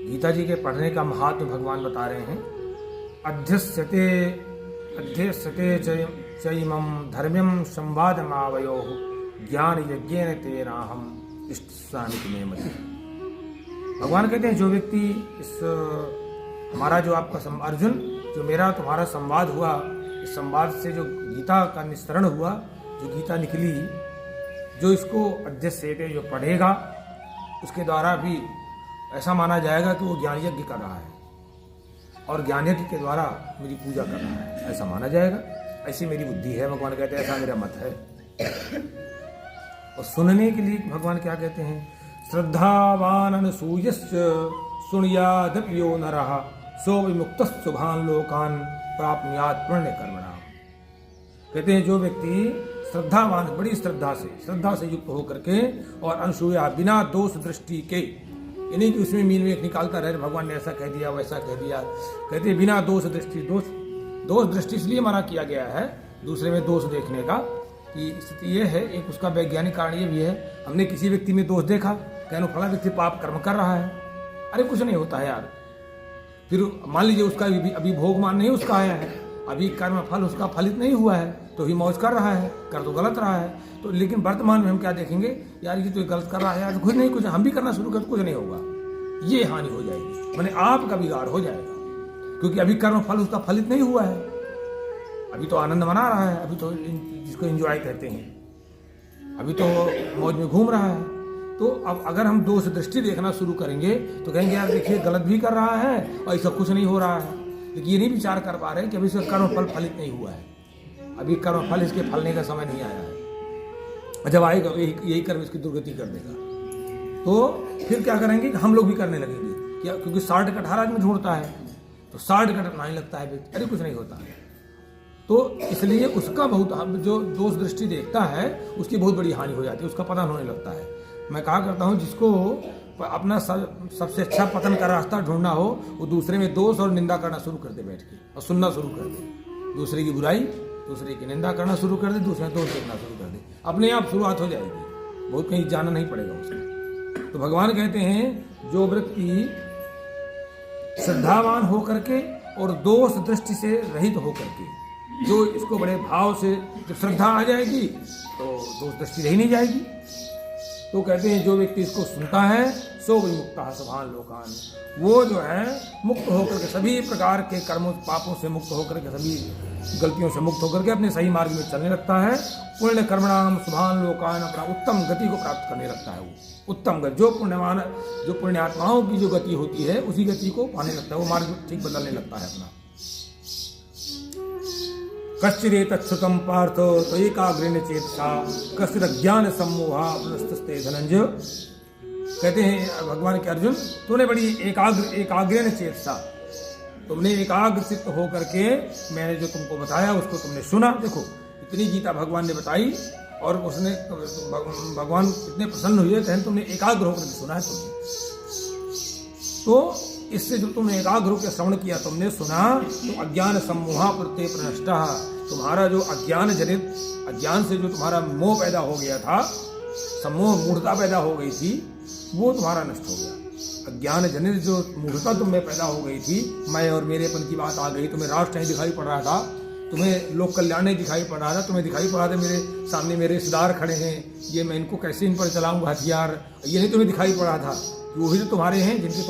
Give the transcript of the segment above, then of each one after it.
गीता जी के पढ़ने का महात्म भगवान बता रहे हैं। अध्यस्यते चैमं धर्म्यं संवादमावयोः ज्ञान यज्ञेन तेनाहम इष्टसामिति में मति। भगवान कहते हैं जो व्यक्ति इस हमारा जो आपका अर्जुन, जो मेरा तुम्हारा संवाद हुआ, इस संवाद से जो गीता का निस्तरण हुआ, जो गीता निकली, जो इसको अध्यस्यते जो पढ़ेगा उसके द्वारा भी ऐसा माना जाएगा कि वो ज्ञान यज्ञ कर रहा है और ज्ञान यज्ञ के द्वारा मेरी पूजा कर रहा है, ऐसा माना जाएगा। ऐसी मेरी बुद्धि है, भगवान कहते हैं, ऐसा मेरा मत है। और सुनने के लिए भगवान क्या कहते हैं, श्रद्धावान अनसूयश्च सुनयादप्यो नरः सो विमुक्तः शुभान लोकान प्राप्नुयात् पुण्य कर्मणाम। कहते हैं जो व्यक्ति श्रद्धावान, बड़ी श्रद्धा से युक्त होकर के और अनसूया बिना दोष दृष्टि के, यानी कि उसमें मीन में निकालता रहे भगवान ने ऐसा कह दिया वैसा कह दिया, कहते हैं बिना दोष दृष्टि। दोष दृष्टि इसलिए मना किया गया है दूसरे में दोष देखने का कि स्थिति ये है, एक उसका वैज्ञानिक कारण ये भी है, हमने किसी व्यक्ति में दोष देखा, कहना फला व्यक्ति पाप कर्म कर रहा है, अरे कुछ नहीं होता है यार। फिर मान लीजिए उसका अभी भोगमान नहीं उसका आया है, अभी कर्म फल उसका फलित नहीं हुआ है, तो ही मौज कर रहा है, कर तो गलत रहा है। तो लेकिन वर्तमान में हम क्या देखेंगे, यार ये तो गलत कर रहा है यार, कुछ नहीं, कुछ हम भी करना शुरू कर, कुछ नहीं होगा, ये हानि हो जाएगी, माने आपका बिगाड़ हो जाएगा, क्योंकि अभी कर्म फल उसका फलित नहीं हुआ है, अभी तो आनंद मना रहा है, अभी तो जिसको एंजॉय कहते हैं, अभी तो मौज में घूम रहा है। तो अब अगर हम दोष दृष्टि देखना शुरू करेंगे तो कहेंगे यार देखिए गलत भी कर रहा है और ऐसा कुछ नहीं हो रहा है, लेकिन ये नहीं विचार कर पा रहे कि अभी इसका कर्म फल फलित नहीं हुआ है, अभी कर्म फल इसके फलने का समय नहीं आया है, जब आएगा यही कर्म इसकी दुर्गति कर देगा। तो फिर क्या करेंगे कि हम लोग भी करने लगेंगे क्या, क्योंकि शॉर्टकट हर आदमी ढूंढता है, तो शॉर्टकट अपनाने लगता है, अरे कुछ नहीं होता है। तो इसलिए उसका बहुत, जो दोष दृष्टि देखता है उसकी बहुत बड़ी हानि हो जाती है, उसका पतन होने लगता है। मैं कहा करता हूँ जिसको अपना सबसे अच्छा पतन का रास्ता ढूंढना हो, वो दूसरे में दोष और निंदा करना शुरू कर दे, बैठ के और सुनना शुरू कर दे, दूसरे की बुराई, दूसरे की निंदा करना शुरू कर दे, दूसरे में दोष देखना शुरू कर दे, अपने आप शुरुआत हो जाएगी, बहुत कहीं जाना नहीं पड़ेगा उसमें। तो भगवान कहते हैं जो व्यक्ति श्रद्धावान होकर के और दोष दृष्टि से रहित होकर के, जो इसको बड़े भाव से, जब श्रद्धा आ जाएगी तो दोष दृष्टि रही नहीं जाएगी। तो कहते हैं जो व्यक्ति इसको सुनता है सो विमुक्तः शुभान लोकान, वो जो है मुक्त होकर के, सभी प्रकार के कर्मों पापों से मुक्त होकर के, सभी गलतियों से मुक्त होकर के अपने सही मार्ग में चलने लगता है। पुण्य कर्मणाम शुभान लोकान, अपना उत्तम गति को प्राप्त करने लगता है। वो उत्तम गति, जो पुण्यात्माओं की जो गति होती है उसी गति को पाने लगता है, वो मार्ग ठीक बदलने लगता है अपना। कश्चिदेतच्छ्रुतं पार्थ त्वयैकाग्रेण चेतसा कश्चिदज्ञान सम्मोहा पुनस्तस्ते धनंजय। कहते हैं भगवान के अर्जुन, तूने बड़ी एकाग्रेण चेतसा, तुमने एकाग्र चित्त होकर के मैंने जो तुमको बताया उसको तुमने सुना। देखो इतनी गीता भगवान ने बताई और उसने भगवान इतने प्रसन्न हुए, कहते तुमने एकाग्र होकर के सुना है तुमने, तो इससे जो तुमने एकाग्र होकर श्रवण किया, तुमने सुना, तो अज्ञान सम्मोहा प्रत्यय प्रनष्टः, तुम्हारा जो अज्ञान जनित, अज्ञान से जो तुम्हारा मोह पैदा हो गया था, सम्मोह मूढ़ता पैदा हो गई थी, वो तुम्हारा नष्ट हो गया। अज्ञान जनित जो मूढ़ता तुम में पैदा हो गई थी, मैं और मेरेपन की बात आ गई, तुम्हें राष्ट्र नहीं दिखाई पड़ रहा था, तुम्हें लोक कल्याण नहीं दिखाई पड़ रहा था, तुम्हें दिखाई पड़ रहा था मेरे सामने मेरे रिश्तेदार खड़े हैं, ये मैं इनको कैसे इन पर चलाऊंगा हथियार, ये नहीं तुम्हें दिखाई पड़ रहा था कि वही तो तुम्हारे हैं जिनके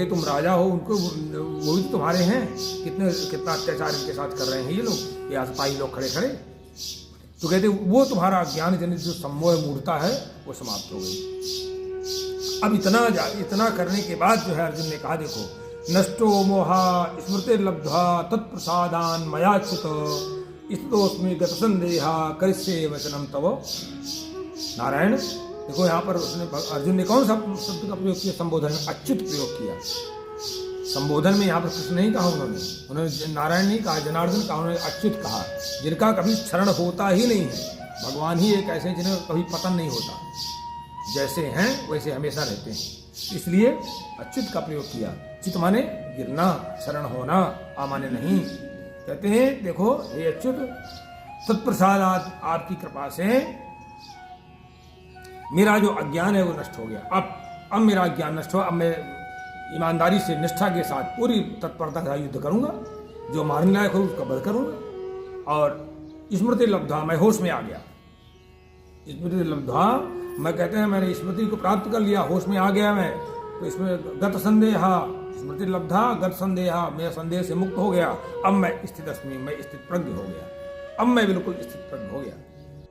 तुम राजा हो, उनको वही तो तुम्हारे हैं, कितना अत्याचार इनके साथ कर रहे हैं ये लोग, ये आसपाई लोग खड़े खड़े। तो कहते वो तुम्हारा ज्ञान जनित जो सम्मोह मूढ़ता है वो समाप्त हो गई। अब इतना करने के बाद जो है अर्जुन ने कहा, देखो नष्टो मोहा स्मृतिर्लब्ध्वा तत्प्रसादान मयाच्युत इस्तोस्मि गतसंदेहा करिष्ये वचनम तव। नारायण, देखो यहाँ पर उसने अर्जुन ने कौन सा शब्द का प्रयोग किया, संबोधन में अच्युत प्रयोग किया। संबोधन में यहाँ पर कृष्ण नहीं कहा उन्होंने नारायण नहीं कहा, जनार्दन कहा, उन्होंने अच्युत कहा, जिनका कभी क्षरण होता ही नहीं है। भगवान ही एक ऐसे जिन्हें कभी पतन नहीं होता, जैसे हैं वैसे हमेशा रहते हैं, इसलिए अच्युत का प्रयोग किया। चित माने गिरना, क्षरण होना, अमान्य नहीं। कहते हैं देखो हे अच्युत, तत्प्रसाद आपकी कृपा से मेरा जो अज्ञान है वो नष्ट हो गया। अब मेरा अज्ञान नष्ट हुआ, अब मैं ईमानदारी से निष्ठा के साथ पूरी तत्परता के साथ युद्ध करूंगा, जो मारने लायक हो उसका वध करूंगा। और स्मृति लब्धा, मैं होश में आ गया। स्मृति लब्धा, मैं कहते हैं मैंने स्मृति को प्राप्त कर लिया, होश में आ गया मैं। तो इसमें गत संदेहा, स्मृति लब्धा गत संदेहा, मेरा संदेह से मुक्त हो गया। अब मैं स्थित अस्मि, मैं स्थित प्रज्ञ हो गया। अब मैं बिल्कुल स्थित प्रज्ञ हो गया।